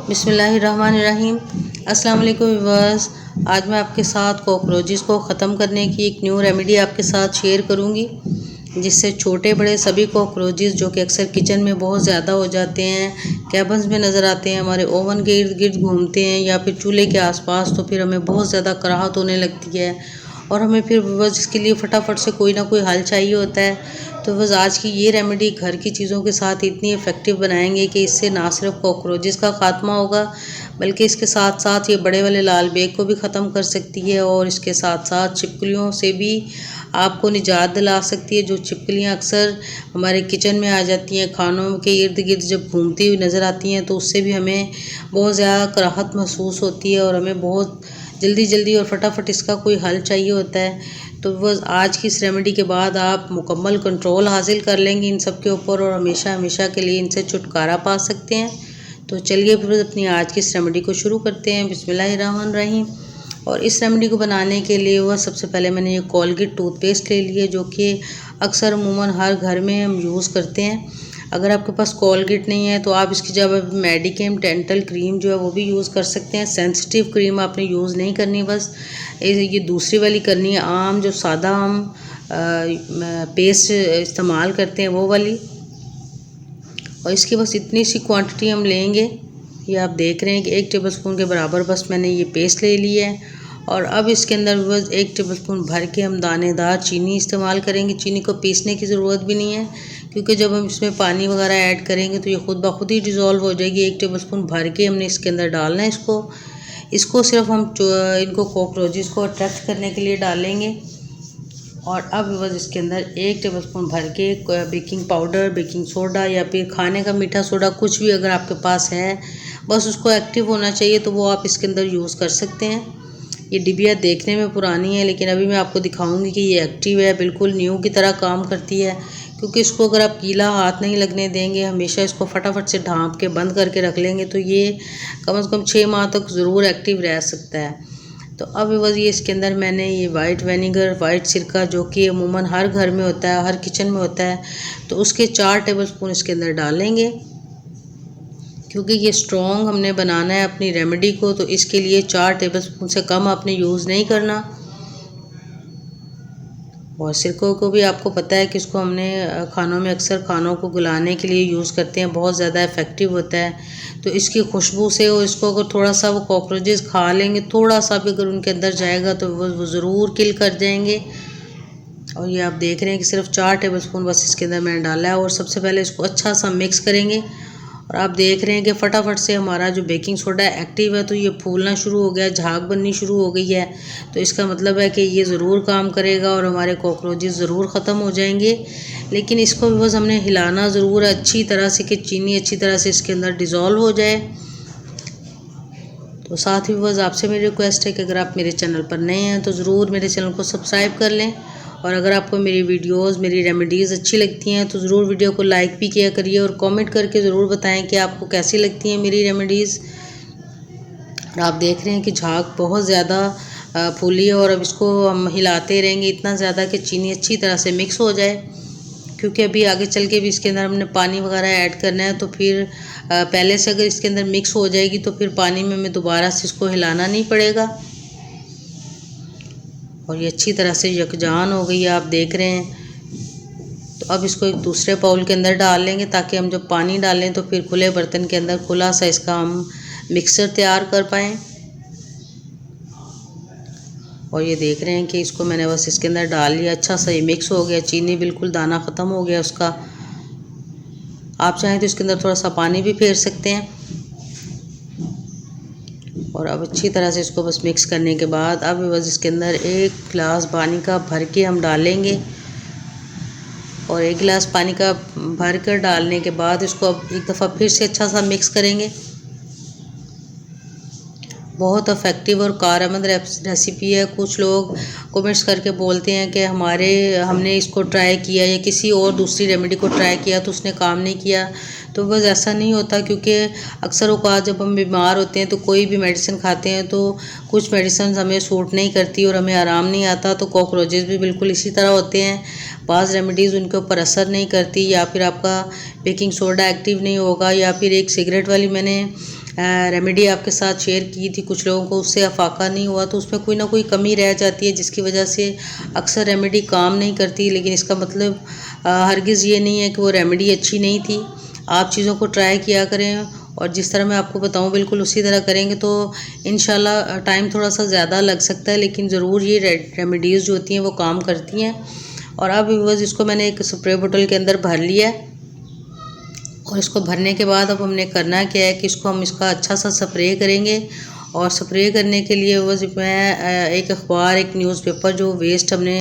बिस्मिल्लाहिर्रहमानिर्रहीम। अस्सलाम वालेकुम व्यूअर्स। आज मैं आपके साथ कॉकरोचेस को ख़त्म करने की एक न्यू रेमेडी आपके साथ शेयर करूंगी, जिससे छोटे बड़े सभी कॉकरोचेस जो कि अक्सर किचन में बहुत ज़्यादा हो जाते हैं, कैबिन्स में नज़र आते हैं, हमारे ओवन के इर्द गिर्द घूमते हैं या फिर चूल्हे के आसपास, तो फिर हमें बहुत ज़्यादा कराहत होने लगती है और हमें फिर बस इसके लिए फटाफट से कोई ना कोई हल चाहिए होता है। तो बस आज की ये रेमेडी घर की चीज़ों के साथ इतनी इफ़ेक्टिव बनाएंगे कि इससे ना सिर्फ कॉकरोचेस का खात्मा होगा, बल्कि इसके साथ साथ ये बड़े वाले लाल बेग को भी ख़त्म कर सकती है और इसके साथ साथ छिपकलियों से भी आपको निजात दिला सकती है। जो छिपकलियाँ अक्सर हमारे किचन में आ जाती हैं, खानों के इर्द गिर्द जब घूमती हुई नज़र आती हैं, तो उससे भी हमें बहुत ज़्यादा कराहत महसूस होती है और हमें बहुत जल्दी और फटाफट इसका कोई हल चाहिए होता है। तो बस आज की इस रेमेडी के बाद आप मुकम्मल कंट्रोल हासिल कर लेंगे इन सब के ऊपर और हमेशा के लिए इनसे छुटकारा पा सकते हैं। तो चलिए फिर अपनी आज की इस रेमेडी को शुरू करते हैं। बिस्मिल्लाहिर्रहमानिर्रहीम। और इस रेमेडी को बनाने के लिए वह सबसे पहले मैंने ये कोलगेट टूथपेस्ट ले लिया, जो कि अक्सर अमूमन हर घर में हम यूज़ करते हैं। अगर आपके पास कोलगेट नहीं है तो आप इसकी जगह मेडिकेम डेंटल क्रीम जो है वो भी यूज़ कर सकते हैं। सेंसिटिव क्रीम आपने यूज़ नहीं करनी, बस ये दूसरी वाली करनी है, आम जो सादा हम पेस्ट इस्तेमाल करते हैं वो वाली। और इसकी बस इतनी सी क्वांटिटी हम लेंगे, ये आप देख रहे हैं कि 1 टेबलस्पून के बराबर बस मैंने ये पेस्ट ले लिया है। और अब इसके अंदर बस 1 टेबलस्पून भर के हम दानेदार चीनी इस्तेमाल करेंगे। चीनी को पीसने की ज़रूरत भी नहीं है, क्योंकि जब हम इसमें पानी वगैरह ऐड करेंगे तो ये खुद ब खुद ही डिज़ोल्व हो जाएगी। 1 टेबलस्पून भर के हमने इसके अंदर डालना है। इसको सिर्फ हम इनको कॉकरोचेस को अट्रैक्ट करने के लिए डालेंगे। और अब बस इसके अंदर 1 टेबलस्पून भर के बेकिंग पाउडर, बेकिंग सोडा या फिर खाने का मीठा सोडा, कुछ भी अगर आपके पास है, बस उसको एक्टिव होना चाहिए तो वो आप इसके अंदर यूज़ कर सकते हैं। ये डिबिया देखने में पुरानी है, लेकिन अभी मैं आपको दिखाऊंगी कि ये एक्टिव है, बिल्कुल न्यू की तरह काम करती है। क्योंकि इसको अगर आप गीला हाथ नहीं लगने देंगे, हमेशा इसको फटाफट से ढाँप के बंद करके रख लेंगे, तो ये कम से कम 6 माह तक ज़रूर एक्टिव रह सकता है। तो अब बस ये इसके अंदर मैंने ये वाइट विनेगर, वाइट सिरका, जो कि अमूमन हर घर में होता है, हर किचन में होता है, तो उसके 4 टेबलस्पून इसके अंदर डालेंगे। क्योंकि ये स्ट्रॉन्ग हमने बनाना है अपनी रेमेडी को, तो इसके लिए 4 टेबलस्पून से कम आपने यूज़ नहीं करना। और सिरकों को भी आपको पता है कि इसको हमने खानों में अक्सर खानों को गलाने के लिए यूज़ करते हैं, बहुत ज़्यादा इफ़ेक्टिव होता है। तो इसकी खुशबू से और इसको अगर थोड़ा सा वो कॉकरोचेस खा लेंगे, थोड़ा सा भी अगर उनके अंदर जाएगा तो वो ज़रूर किल कर जाएंगे। और ये आप देख रहे हैं कि सिर्फ 4 टेबलस्पून बस इसके अंदर मैंने डाला है। और सबसे पहले इसको अच्छा सा मिक्स करेंगे। और आप देख रहे हैं कि फटाफट से हमारा जो बेकिंग सोडा एक्टिव है, तो ये फूलना शुरू हो गया, झाग बननी शुरू हो गई है। तो इसका मतलब है कि ये ज़रूर काम करेगा और हमारे कॉकरोचेस ज़रूर ख़त्म हो जाएंगे। लेकिन इसको भी बस हमने हिलाना ज़रूर है अच्छी तरह से, कि चीनी अच्छी तरह से इसके अंदर डिज़ोल्व हो जाए। तो साथ ही बस आपसे मेरी रिक्वेस्ट है कि अगर आप मेरे चैनल पर नए हैं तो ज़रूर मेरे चैनल को सब्सक्राइब कर लें। और अगर आपको मेरी वीडियोस, मेरी रेमेडीज़ अच्छी लगती हैं तो ज़रूर वीडियो को लाइक भी किया करिए और कमेंट करके ज़रूर बताएं कि आपको कैसी लगती हैं मेरी रेमेडीज़। और आप देख रहे हैं कि झाग बहुत ज़्यादा फूली है और अब इसको हम हिलाते रहेंगे इतना ज़्यादा कि चीनी अच्छी तरह से मिक्स हो जाए। क्योंकि अभी आगे चल के भी इसके अंदर हमने पानी वगैरह ऐड करना है, तो फिर पहले से अगर इसके अंदर मिक्स हो जाएगी तो फिर पानी में हमें दोबारा से इसको हिलाना नहीं पड़ेगा। और ये अच्छी तरह से यकजान हो गई है, आप देख रहे हैं। तो अब इसको एक दूसरे बाउल के अंदर डाल लेंगे, ताकि हम जब पानी डालें तो फिर खुले बर्तन के अंदर खुला सा इसका हम मिक्सर तैयार कर पाएँ। और ये देख रहे हैं कि इसको मैंने बस इसके अंदर डाल लिया, अच्छा सा ये मिक्स हो गया, चीनी बिल्कुल दाना ख़त्म हो गया उसका। आप चाहें तो इसके अंदर थोड़ा सा पानी भी फेर सकते हैं। और अब अच्छी तरह से इसको बस मिक्स करने के बाद अब बस इसके अंदर 1 गिलास पानी का भर के हम डालेंगे। और 1 गिलास पानी का भर कर डालने के बाद इसको अब एक दफ़ा फिर से अच्छा सा मिक्स करेंगे। बहुत इफ़ेक्टिव और कारआमद रेसिपी है। कुछ लोग कमेंट्स करके बोलते हैं कि हमने इसको ट्राई किया या किसी और दूसरी रेमेडी को ट्राई किया तो उसने काम नहीं किया। तो बस ऐसा नहीं होता, क्योंकि अक्सर औक़ात जब हम बीमार होते हैं तो कोई भी मेडिसिन खाते हैं तो कुछ मेडिसिन हमें सूट नहीं करती और हमें आराम नहीं आता। तो कॉकरोचेस भी बिल्कुल इसी तरह होते हैं, बाज़ रेमेडीज़ उनके ऊपर असर नहीं करती, या फिर आपका बेकिंग सोडा एक्टिव नहीं होगा, या फिर एक सिगरेट वाली मैंने रेमेडी आपके साथ शेयर की थी, कुछ लोगों को उससे अफाका नहीं हुआ, तो उसमें कोई ना कोई कमी रह जाती है जिसकी वजह से अक्सर रेमेडी काम नहीं करती। लेकिन इसका मतलब हरगिज़ ये नहीं है कि वो रेमेडी अच्छी नहीं थी। आप चीज़ों को ट्राई किया करें और जिस तरह मैं आपको बताऊं बिल्कुल उसी तरह करेंगे तो इंशाल्लाह टाइम थोड़ा सा ज़्यादा लग सकता है, लेकिन ज़रूर ये रेमेडीज़ जो होती हैं वो काम करती हैं। और अब बस इसको मैंने एक स्प्रे बोतल के अंदर भर लिया है और इसको भरने के बाद अब हमने करना क्या है कि इसको हम इसका अच्छा सा स्प्रे करेंगे। और स्प्रे करने के लिए बस मैं एक अखबार, एक न्यूज़पेपर जो वेस्ट हमने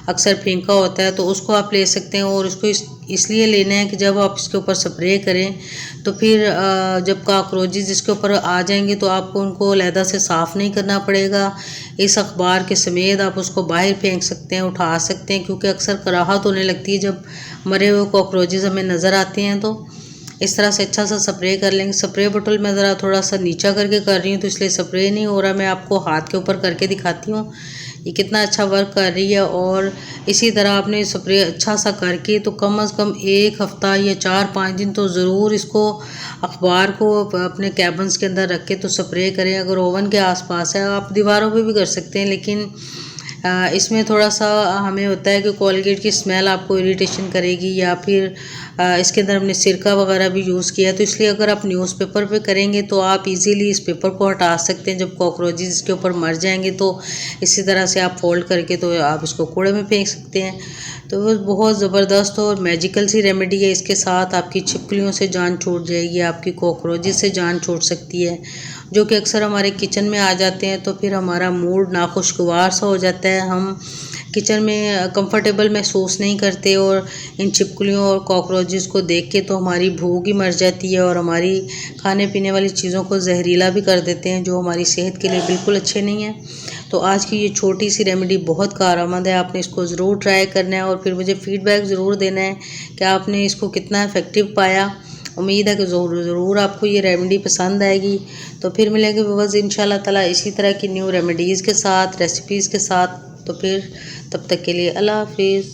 अक्सर फेंका होता है तो उसको आप ले सकते हैं। और उसको इसलिए लेना है कि जब आप इसके ऊपर स्प्रे करें तो फिर जब कॉकरोचेस इसके ऊपर आ जाएंगे तो आपको उनको अलहदा से साफ़ नहीं करना पड़ेगा। इस अखबार के समेत आप उसको बाहर फेंक सकते हैं, उठा सकते हैं, क्योंकि अक्सर कराहत होने लगती है जब मरे हुए कॉकरोचेस हमें नज़र आते हैं। तो इस तरह से अच्छा सा स्प्रे कर लेंगे। स्प्रे बोतल मैं ज़रा थोड़ा सा नीचा करके कर रही हूँ तो इसलिए स्प्रे नहीं हो रहा, मैं आपको हाथ के ऊपर करके दिखाती हूँ ये कितना अच्छा वर्क कर रही है। और इसी तरह आपने स्प्रे अच्छा सा करके तो कम से कम 1 हफ़्ता या 4-5 दिन तो ज़रूर इसको अखबार को अपने कैबिन्स के अंदर रख के तो स्प्रे करें। अगर ओवन के आसपास है आप दीवारों पे भी कर सकते हैं, लेकिन इसमें थोड़ा सा हमें होता है कि कोलगेट की स्मेल आपको इरिटेशन करेगी, या फिर इसके अंदर हमने सिरका वगैरह भी यूज़ किया है, तो इसलिए अगर आप न्यूज़पेपर पे करेंगे तो आप इजीली इस पेपर को हटा सकते हैं। जब कॉकरोचेस इसके ऊपर मर जाएंगे तो इसी तरह से आप फोल्ड करके तो आप इसको कूड़े में फेंक सकते हैं। तो वो बहुत ज़बरदस्त और मैजिकल सी रेमेडी है। इसके साथ आपकी छिपकलियों से जान छूट जाएगी, आपकी कॉकरोचेस से जान छूट सकती है, जो कि अक्सर हमारे किचन में आ जाते हैं तो फिर हमारा मूड नाखुशगवार सा हो जाता है। हम किचन में कंफर्टेबल महसूस नहीं करते और इन छिपकलियों और कॉकरोचेस को देख के तो हमारी भूख ही मर जाती है और हमारी खाने पीने वाली चीज़ों को जहरीला भी कर देते हैं, जो हमारी सेहत के लिए बिल्कुल अच्छे नहीं हैं। तो आज की ये छोटी सी रेमेडी बहुत कारआमद है, आपने इसको ज़रूर ट्राई करना है और फिर मुझे फ़ीडबैक ज़रूर देना है कि आपने इसको कितना इफ़ेक्टिव पाया। उम्मीद है कि ज़रूर आपको ये रेमेडी पसंद आएगी। तो फिर मिलेंगे बस इंशाल्लाह ताला इसी तरह की न्यू रेमेडीज़ के साथ, रेसिपीज़ के साथ। तो फिर तब तक के लिए अल्लाह हाफिज़।